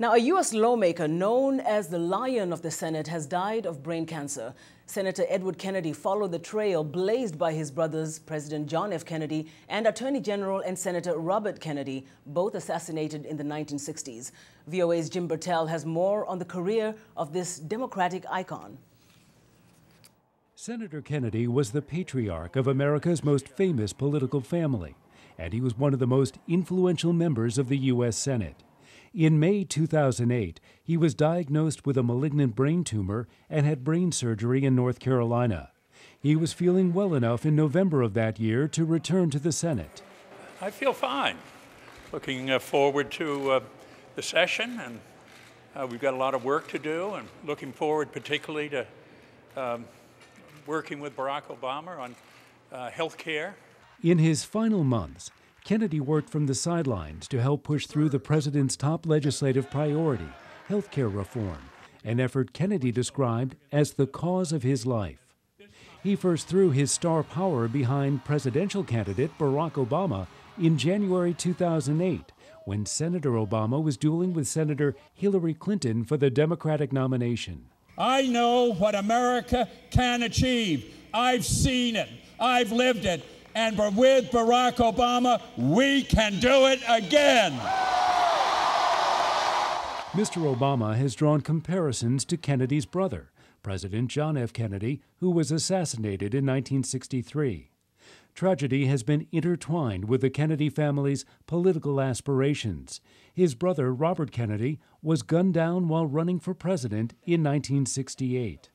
Now, a U.S. lawmaker known as the Lion of the Senate has died of brain cancer. Senator Edward Kennedy followed the trail blazed by his brothers, President John F. Kennedy and Attorney General and Senator Robert Kennedy, both assassinated in the 1960s. VOA's Jim Bertel has more on the career of this Democratic icon. Senator Kennedy was the patriarch of America's most famous political family, and he was one of the most influential members of the U.S. Senate. In May 2008, he was diagnosed with a malignant brain tumor and had brain surgery in North Carolina. He was feeling well enough in November of that year to return to the Senate. I feel fine. Looking forward to the session, and we've got a lot of work to do, and looking forward particularly to working with Barack Obama on health care. In his final months, Kennedy worked from the sidelines to help push through the president's top legislative priority, health care reform, an effort Kennedy described as the cause of his life. He first threw his star power behind presidential candidate Barack Obama in January 2008, when Senator Obama was dueling with Senator Hillary Clinton for the Democratic nomination. I know what America can achieve. I've seen it. I've lived it. And with Barack Obama, we can do it again. Mr. Obama has drawn comparisons to Kennedy's brother, President John F. Kennedy, who was assassinated in 1963. Tragedy has been intertwined with the Kennedy family's political aspirations. His brother, Robert Kennedy, was gunned down while running for president in 1968.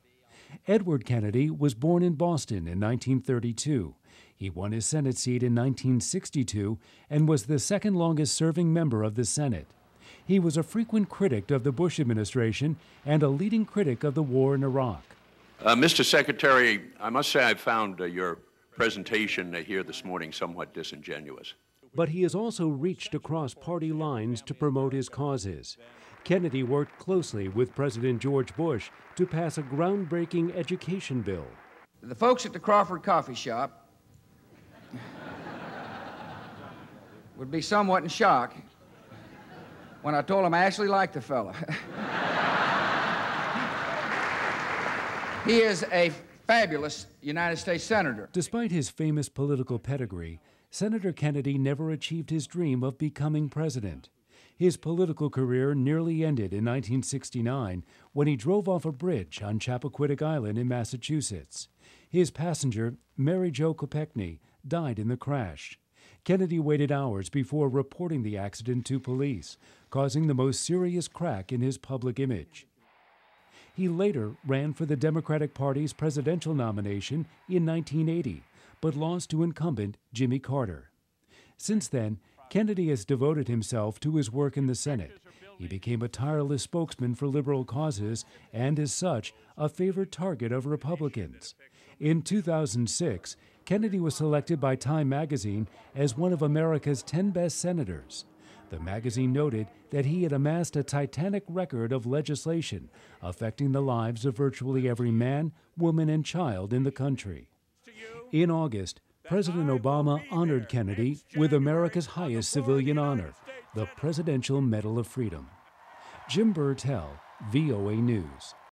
Edward Kennedy was born in Boston in 1932. He won his Senate seat in 1962 and was the second longest-serving member of the Senate. He was a frequent critic of the Bush administration and a leading critic of the war in Iraq. Mr. Secretary, I must say I found your presentation here this morning somewhat disingenuous. But he has also reached across party lines to promote his causes. Kennedy worked closely with President George Bush to pass a groundbreaking education bill. The folks at the Crawford Coffee Shop would be somewhat in shock when I told them I actually liked the fella. He is a fabulous United States Senator. Despite his famous political pedigree, Senator Kennedy never achieved his dream of becoming president. His political career nearly ended in 1969 when he drove off a bridge on Chappaquiddick Island in Massachusetts. His passenger, Mary Jo Kopechne, died in the crash. Kennedy waited hours before reporting the accident to police, causing the most serious crack in his public image. He later ran for the Democratic Party's presidential nomination in 1980, but lost to incumbent Jimmy Carter. Since then, Kennedy has devoted himself to his work in the Senate. He became a tireless spokesman for liberal causes and, as such, a favored target of Republicans. In 2006, Kennedy was selected by Time magazine as one of America's 10 best senators. The magazine noted that he had amassed a titanic record of legislation affecting the lives of virtually every man, woman, and child in the country. In August, President Obama honored Kennedy with America's highest civilian honor, the Presidential Medal of Freedom. Jim Bertel, VOA News.